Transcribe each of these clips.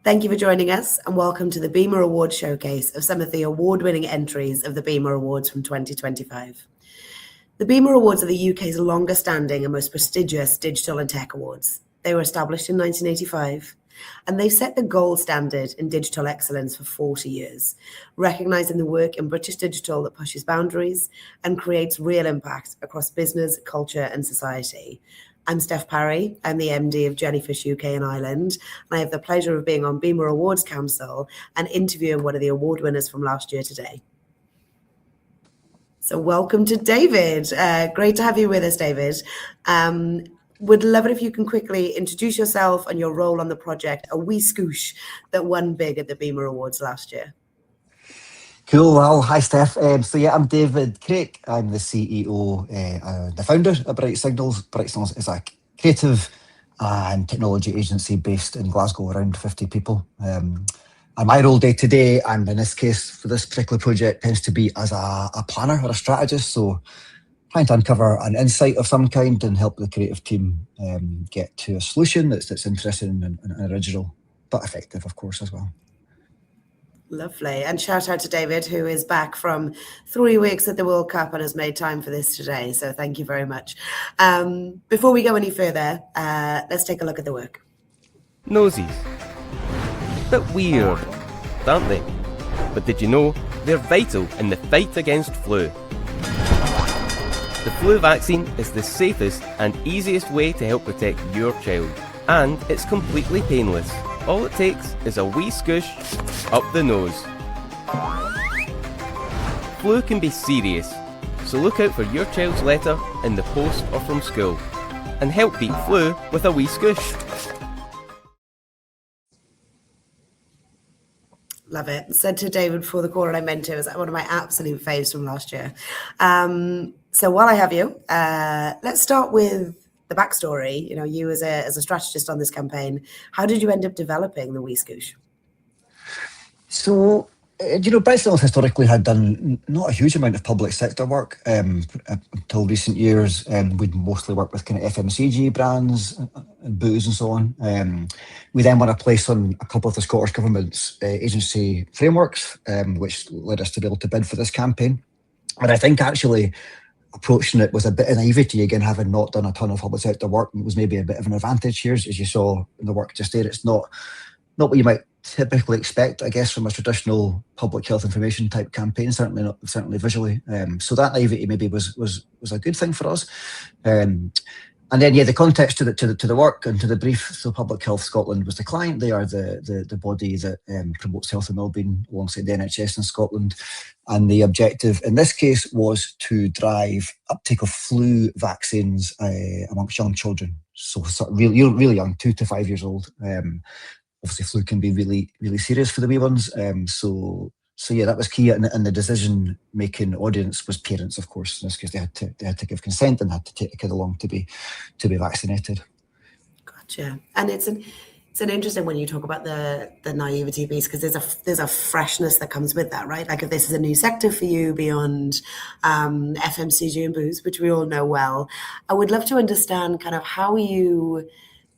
Thank you for joining us and welcome to the BIMA Awards showcase of some of the award-winning entries of the BIMA Awards from 2025. The BIMA Awards are the UK's longest-standing and most prestigious digital and tech awards. They were established in 1985 and they've set the gold standard in digital excellence for 40 years, recognising the work in British digital that pushes boundaries and creates real impact across business, culture and society. I'm Steph Parry. I'm the MD of Jellyfish UK and Ireland, and I have the pleasure of being on BIMA Awards Council and interviewing one of the award winners from last year today. So welcome to David. Great to have you with us, David. Would love it if you can quickly introduce yourself and your role on the project, a Wee Scoosh that won big at the BIMA Awards last year. Cool. Well, hi, Steph. I'm David Craik. I'm the CEO, the founder of Bright Signals. Bright Signals is a creative and technology agency based in Glasgow, around 50 people. And my role day to day, and in this case, for this particular project, tends to be as a planner or a strategist. So trying to uncover an insight of some kind and help the creative team get to a solution that's interesting and original, but effective, of course, as well. Lovely. And shout out to David, who is back from 3 weeks at the World Cup and has made time for this today. So thank you very much. Before we go any further, let's take a look at the work. Noses. Bit weird, aren't they? But did you know they're vital in the fight against flu? The flu vaccine is the safest and easiest way to help protect your child. And it's completely painless. All it takes is a wee scoosh up the nose. Flu can be serious, so look out for your child's letter in the post or from school, and help beat flu with a wee scoosh. Love it. Said to David before the call, and I meant it was one of my absolute faves from last year. So while I have you, let's start with the backstory. You know, you as a strategist on this campaign, how did you end up developing the Wee Scoosh? So, Bright Signals historically had done not a huge amount of public sector work until recent years. We'd mostly worked with kind of FMCG brands and booze and so on. We then won a place on a couple of the Scottish Government's agency frameworks, which led us to be able to bid for this campaign. And I think actually approaching it was a bit of naivety, again, having not done a ton of public sector work. It was maybe a bit of an advantage here, as you saw in the work just there. It's not what you might typically expect, I guess, from a traditional public health information type campaign, certainly visually. So that naivety maybe was a good thing for us. And then, the context to the work and to the brief. So Public Health Scotland was the client. They are the body that promotes health and wellbeing alongside the NHS in Scotland. And the objective in this case was to drive uptake of flu vaccines amongst young children. So sort of really young, 2 to 5 years old. Obviously, flu can be really, really serious for the wee ones. So that was key, and the decision-making audience was parents, of course. In this case, they had to give consent and had to take the kid along to be vaccinated. Gotcha. And it's an interesting when you talk about the naivety piece, because there's a freshness that comes with that, right? Like if this is a new sector for you beyond FMCG and booze, which we all know well, I would love to understand kind of how you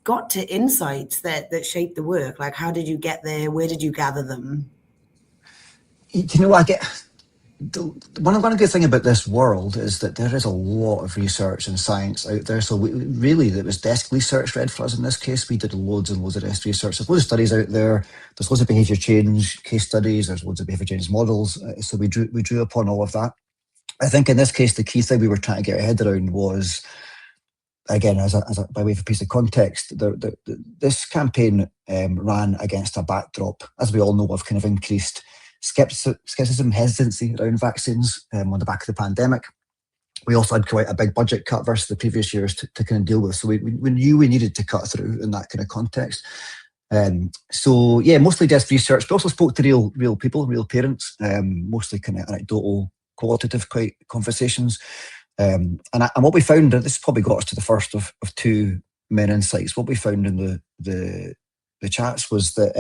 got to insights that shaped the work. Like, how did you get there? Where did you gather them? One good thing about this world is that there is a lot of research and science out there. So it was desk research read for us in this case. We did loads and loads of desk research. There's loads of studies out there. There's loads of behaviour change case studies. There's loads of behaviour change models. So we drew upon all of that. I think in this case, the key thing we were trying to get our head around was, again, by way of a piece of context, this campaign ran against a backdrop, as we all know, of kind of increased skepticism, hesitancy around vaccines on the back of the pandemic. We also had quite a big budget cut versus the previous years to kind of deal with. So we knew we needed to cut through in that kind of context. Mostly desk research, but also spoke to real people, real parents, mostly kind of anecdotal, qualitative conversations. And what we found, and this probably got us to the first of two main insights. What we found in the chats was that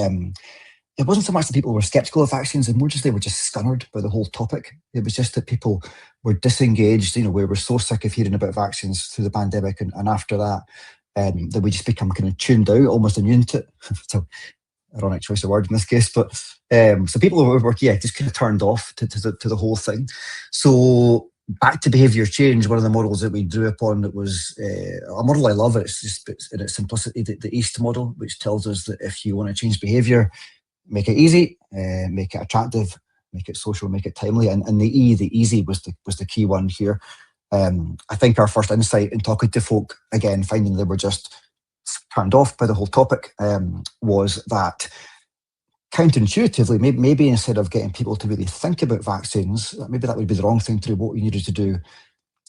it wasn't so much that people were sceptical of vaccines, and more just they were just scunnered by the whole topic. It was just that people were disengaged. We were so sick of hearing about vaccines through the pandemic, and after that, that we just become kind of tuned out, almost immune to it. So ironic choice of word in this case, but so people were just kind of turned off to the whole thing. So back to behaviour change, one of the models that we drew upon that was a model I love. It's just in its simplicity, the EAST model, which tells us that if you want to change behaviour, make it easy, make it attractive, make it social, make it timely, and the easy was the key one here. I think our first insight in talking to folk, again, finding they were just turned off by the whole topic, was that counterintuitively, maybe instead of getting people to really think about vaccines, maybe that would be the wrong thing to do. What we needed to do,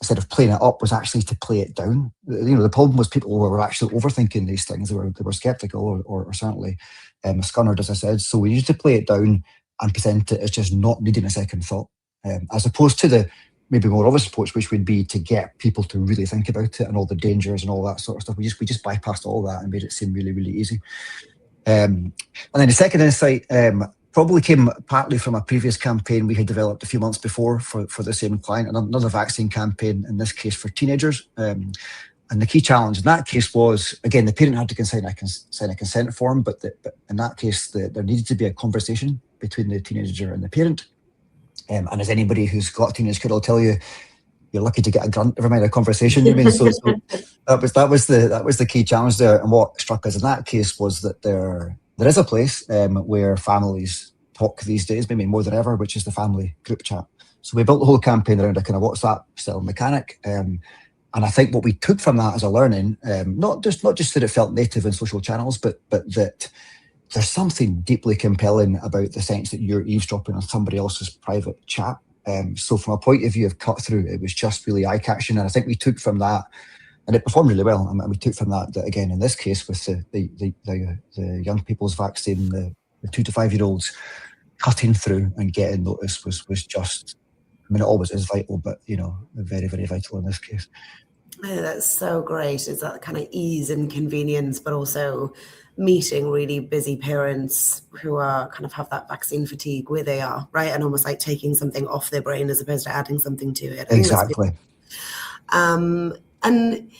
instead of playing it up, was actually to play it down. The problem was people were actually overthinking these things. They were sceptical or certainly scunnered, as I said. So we needed to play it down and present it as just not needing a second thought, as opposed to the maybe more obvious approach, which would be to get people to really think about it and all the dangers and all that sort of stuff. We just bypassed all that and made it seem really, really easy. And then the second insight probably came partly from a previous campaign we had developed a few months before for the same client, another vaccine campaign, in this case for teenagers. And the key challenge in that case was, again, the parent had to sign a consent form, but in that case, there needed to be a conversation between the teenager and the parent. And as anybody who's got a teenage kid will tell you, you're lucky to get a grunt every minute of conversation. You mean so that was the key challenge there. And what struck us in that case was that there is a place where families talk these days, maybe more than ever, which is the family group chat. So we built the whole campaign around a kind of WhatsApp style mechanic. And I think what we took from that as a learning, not just that it felt native in social channels, but that there's something deeply compelling about the sense that you're eavesdropping on somebody else's private chat. So from a point of view of cut through, it was just really eye-catching. And I think we took from that, and it performed really well, and we took from that again, in this case, with the young people's vaccine, the 2 to 5 year olds cutting through and getting noticed was just, I mean, it always is vital, but, very, very vital in this case. Oh, that's so great. It's that kind of ease and convenience, but also meeting really busy parents who are kind of have that vaccine fatigue where they are, right? And almost like taking something off their brain as opposed to adding something to it. Exactly. And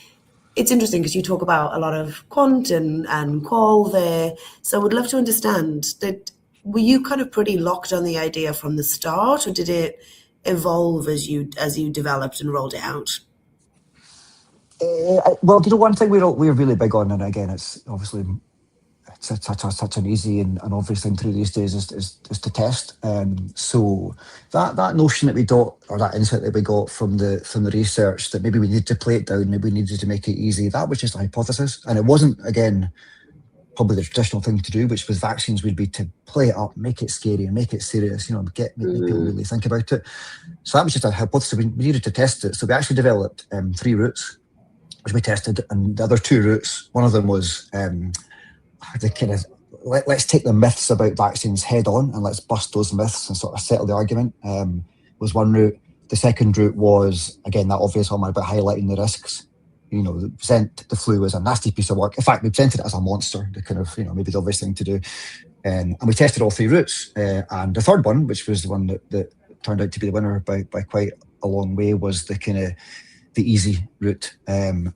it's interesting because you talk about a lot of quant and qual there. So I would love to understand that, were you kind of pretty locked on the idea from the start, or did it evolve as you developed and rolled it out? Well, one thing we're really big on, and again, it's obviously such an easy and obvious thing to do these days, is to test. So that notion that we got, or that insight that we got from the research, that maybe we needed to play it down, maybe we needed to make it easy, that was just a hypothesis, and it wasn't, again, probably the traditional thing to do, which with vaccines would be to play it up, make it scary and make it serious, make people really think about it. So that was just a hypothesis. We needed to test it. So we actually developed 3 routes, which we tested, and the other 2 routes, one of them was the kind of, let's take the myths about vaccines head on and let's bust those myths and sort of settle the argument, was one route. The second route was, again, that obvious one about highlighting the risks. Present the flu as a nasty piece of work. In fact, we presented it as a monster, the kind of, maybe the obvious thing to do. And we tested all 3 routes. And the third one, which was the one that turned out to be the winner by quite a long way, was the kind of the easy route. And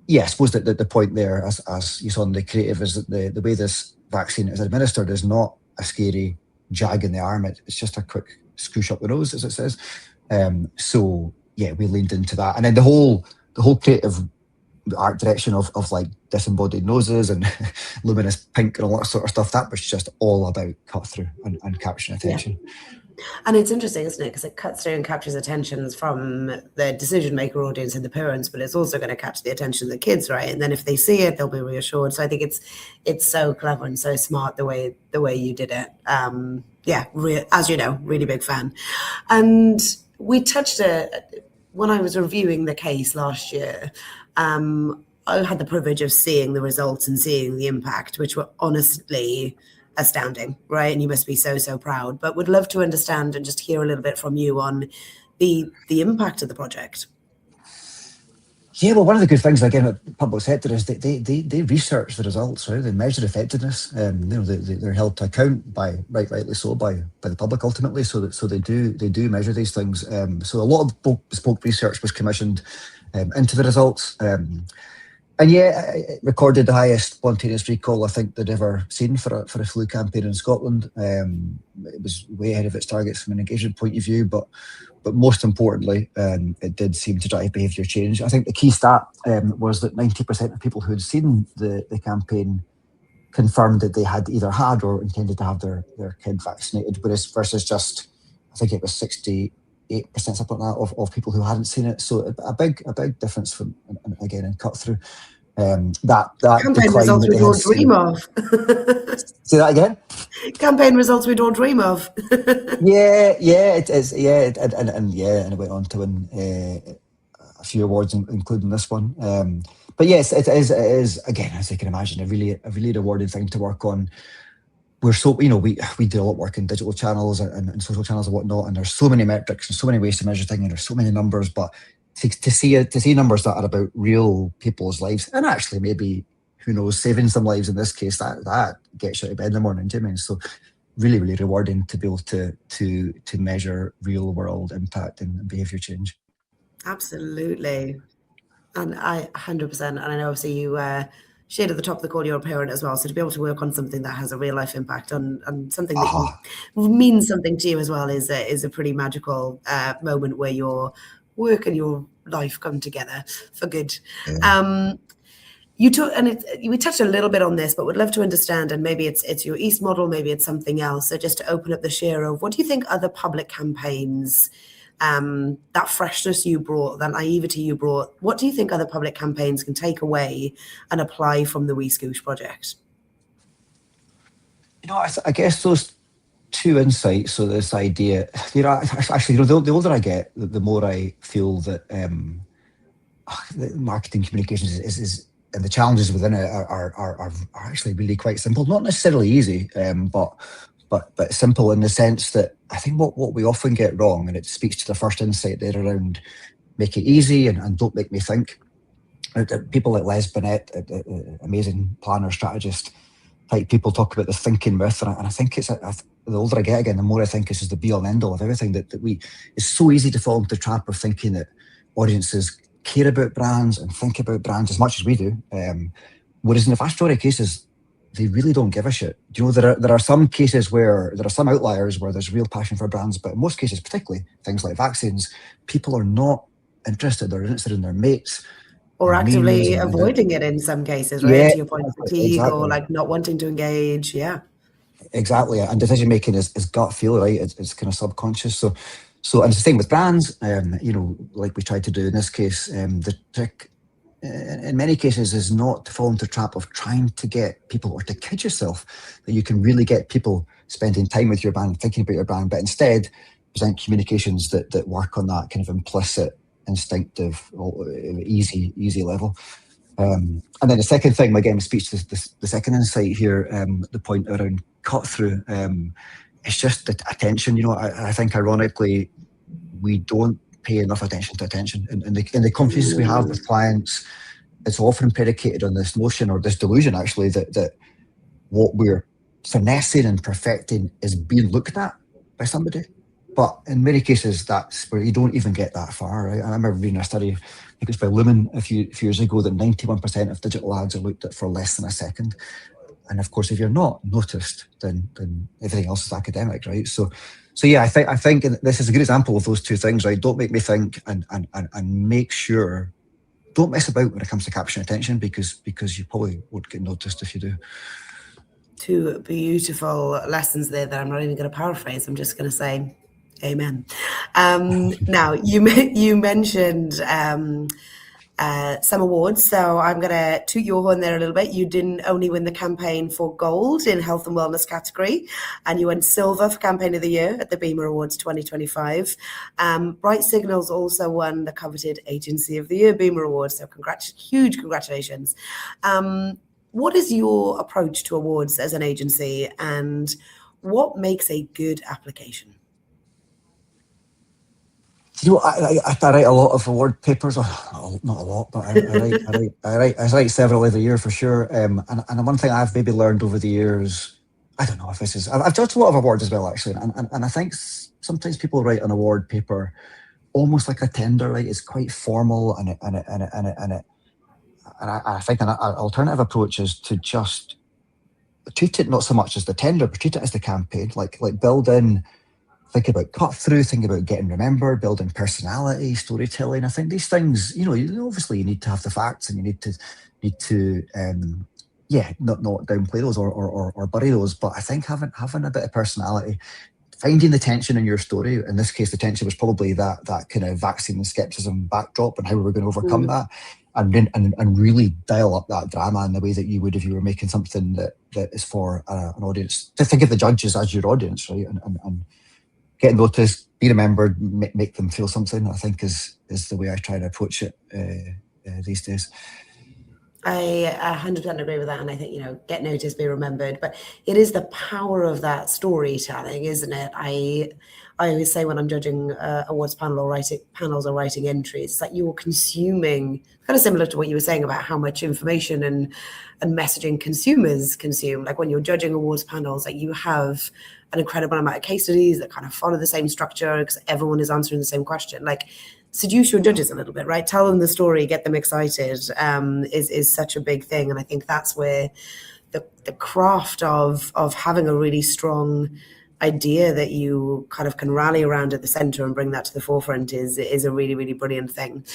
yeah, I suppose that the point there, as you saw in the creative, is that the way this vaccine is administered is not a scary jag in the arm. It's just a quick scoosh up the nose, as it says. So yeah, we leaned into that. And then the whole creative art direction of like disembodied noses and luminous pink and all that sort of stuff, that was just all about cut through and capturing attention. Yeah. And it's interesting, isn't it? Because it cuts through and captures attentions from the decision maker audience and the parents, but it's also going to catch the attention of the kids, right? And then if they see it, they'll be reassured. So I think it's so clever and so smart the way you did it. As you know, really big fan. And we touched when I was reviewing the case last year, I had the privilege of seeing the results and seeing the impact, which were honestly astounding, right? And you must be so proud, but would love to understand and just hear a little bit from you on the impact of the project. Yeah, well, one of the good things, again, at public sector is that they research the results, right? They measure effectiveness. They're held to account rightly so by the public ultimately. So they do measure these things. So a lot of bespoke research was commissioned into the results. And yeah, it recorded the highest spontaneous recall I think they'd ever seen for a flu campaign in Scotland. It was way ahead of its targets from an engagement point of view, but most importantly, it did seem to drive behaviour change. I think the key stat was that 90% of people who had seen the campaign confirmed that they had either had or intended to have their kid vaccinated, whereas versus just, I think it was 68%, something like that, of people who hadn't seen it. So a big difference from, again, in cut through. That campaign results we don't dream of. Say that again. Campaign results we don't dream of. Yeah, it is. Yeah, and it went on to win a few awards, including this one. But yes, it is again, as you can imagine, a really rewarding thing to work on. We're so, we do a lot of work in digital channels and social channels and whatnot, and there's so many metrics and so many ways to measure things, and there's so many numbers. But to see numbers that are about real people's lives, and actually maybe, who knows, saving some lives in this case, that gets you out of bed in the morning, do you mean? So really rewarding to be able to measure real world impact and behaviour change. Absolutely. And I 100%, and I know obviously you shared at the top of the call you're a parent as well, so to be able to work on something that has a real life impact on something that means something to you as well is a pretty magical moment where your work and your life come together for good. Yeah. We touched a little bit on this, but would love to understand, and maybe it's your East model, maybe it's something else. So just to open up the share of, what do you think other public campaigns, that freshness you brought, that naivety you brought, what do you think other public campaigns can take away and apply from the Wee Scoosh project? I guess those two insights. So this idea, actually, the older I get, the more I feel that marketing communications is and the challenges within it are actually really quite simple. Not necessarily easy, but simple in the sense that I think what we often get wrong, and it speaks to the first insight there around make it easy and don't make me think. People like Les Bennett, amazing planner, strategist type people, talk about the thinking myth, and I think it's the older I get, again, the more I think this is the be all and end all of everything. That it's so easy to fall into the trap of thinking that audiences care about brands and think about brands as much as we do, whereas in the vast majority of cases, they really don't give a shit. Do you know, there are some cases where there are some outliers where there's real passion for brands, but in most cases, particularly things like vaccines, people are not interested. They're interested in their mates. Or actively avoiding it in some cases, right? To your point, fatigue, exactly. Or like not wanting to engage, yeah. Exactly, and decision making is gut feel, right? It's kind of subconscious. So, and it's the same with brands, like we tried to do in this case. The trick, in many cases, is not to fall into the trap of trying to get people, or to kid yourself that you can really get people spending time with your brand, thinking about your brand, but instead present communications that work on that kind of implicit, instinctive, easy level. And then the second thing, again, speaks to the second insight here, the point around cut through. It's just the attention. I think ironically, we don't pay enough attention to attention. In the conversations we have with clients, it's often predicated on this notion, or this delusion actually, that what we're finessing and perfecting is being looked at by somebody. But in many cases, that's where you don't even get that far, right? I remember reading a study, I think it was by Lumen a few years ago, that 91% of digital ads are looked at for less than a second. And of course, if you're not noticed, then everything else is academic, right? So yeah, I think this is a good example of those two things, right? Don't make me think, and make sure, don't mess about when it comes to capturing attention, because you probably won't get noticed if you do. Two beautiful lessons there that I'm not even going to paraphrase. I'm just going to say, amen. Now, you mentioned some awards, so I'm going to toot your horn there a little bit. You didn't only win the campaign for gold in health and wellness category, and you won silver for campaign of the year at the BIMA Awards 2025. Bright Signals also won the coveted agency of the year BIMA Awards, so huge congratulations. What is your approach to awards as an agency, and what makes a good application? I write a lot of award papers, or not a lot, but I write several every year for sure. And one thing I've maybe learned over the years, I don't know if this is, I've judged a lot of awards as well, actually, and I think sometimes people write an award paper almost like a tender, right? It's quite formal, and I think an alternative approach is to just treat it not so much as the tender, but treat it as the campaign. Like build in, think about cut through, think about getting remembered, building personality, storytelling. I think these things, obviously you need to have the facts, and you need to not downplay those or bury those. But I think having a bit of personality, finding the tension in your story. In this case, the tension was probably that kind of vaccine and skepticism backdrop, and how we were going to overcome that, and really dial up that drama in the way that you would if you were making something that is for an audience. To think of the judges as your audience, right, and getting noticed, be remembered, make them feel something, I think is the way I try to approach it these days. I 100% agree with that, and I think get noticed, be remembered. But it is the power of that storytelling, isn't it? I always say when I'm judging awards panels or writing entries, it's like you're consuming, kind of similar to what you were saying about how much information and messaging consumers consume. Like when you're judging awards panels, like you have an incredible amount of case studies that kind of follow the same structure because everyone is answering the same question. Like, seduce your judges a little bit, right? Tell them the story, get them excited, is such a big thing. And I think that's where the craft of having a really strong idea that you kind of can rally around at the center and bring that to the forefront is a really, really brilliant thing.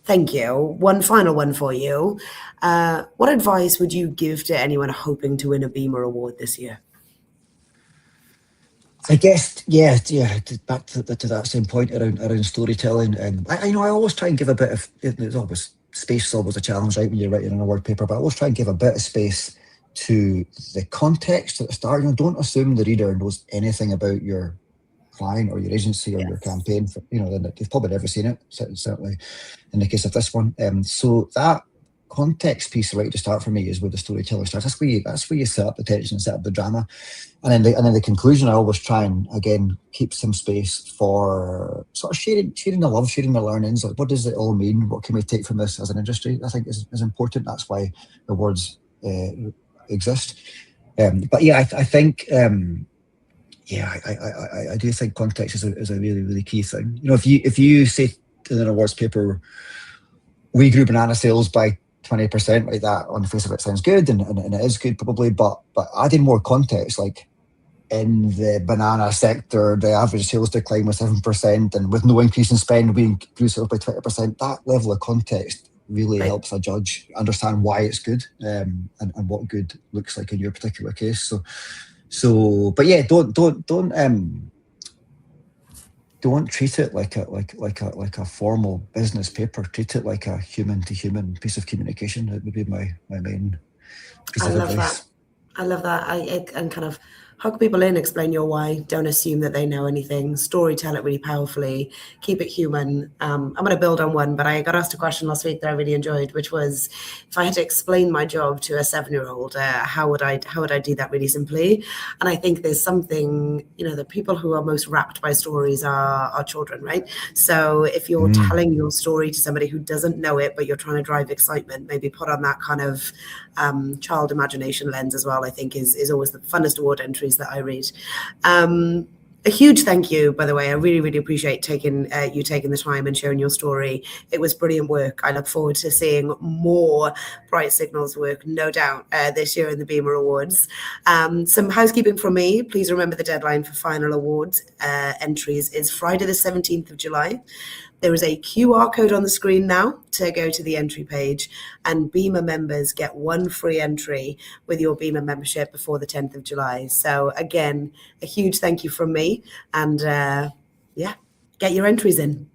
Thank you. One final one for you. What advice would you give to anyone hoping to win a BIMA award this year? I guess, back to that same point around storytelling. I always try and give a bit of, there's always, space is always a challenge, right, when you're writing on a word paper, but I always try and give a bit of space to the context at the start. Don't assume the reader knows anything about your client or your agency or your campaign. They've probably never seen it, certainly in the case of this one. So that context piece right to start for me is where the storyteller starts. That's where you set up the tension and set up the drama, and then the conclusion. I always try and again keep some space for sort of sharing the love, sharing the learnings. Like, what does it all mean? What can we take from this as an industry? I think is important. That's why awards exist. But yeah, I think I do think context is a really, really key thing. If you say in an awards paper, we grew banana sales by 20%, like that on the face of it sounds good, and it is good probably, but adding more context, like in the banana sector, the average sales decline was 7%, and with no increase in spend, we grew sales by 20%. That level of context really helps a judge understand why it's good, and what good looks like in your particular case. So, but yeah, don't treat it like a formal business paper. Treat it like a human-to-human piece of communication. That would be my main piece of advice. I love that. And kind of hug people in, explain your why. Don't assume that they know anything. Storytell it really powerfully. Keep it human. I'm going to build on one, but I got asked a question last week that I really enjoyed, which was, if I had to explain my job to a 7-year-old, how would I do that really simply? And I think there's something, the people who are most wrapped by stories are children, right? So if you're telling your story to somebody who doesn't know it, but you're trying to drive excitement, maybe put on that kind of child imagination lens as well, I think is always the funnest award entries that I read. A huge thank you, by the way. I really, really appreciate you taking the time and sharing your story. It was brilliant work. I look forward to seeing more Bright Signals work, no doubt, this year in the BIMA Awards. Some housekeeping from me. Please remember the deadline for final awards entries is Friday the 17th of July. There is a QR code on the screen now to go to the entry page, and BIMA members get one free entry with your BIMA membership before the 10th of July. So again, a huge thank you from me, and get your entries in.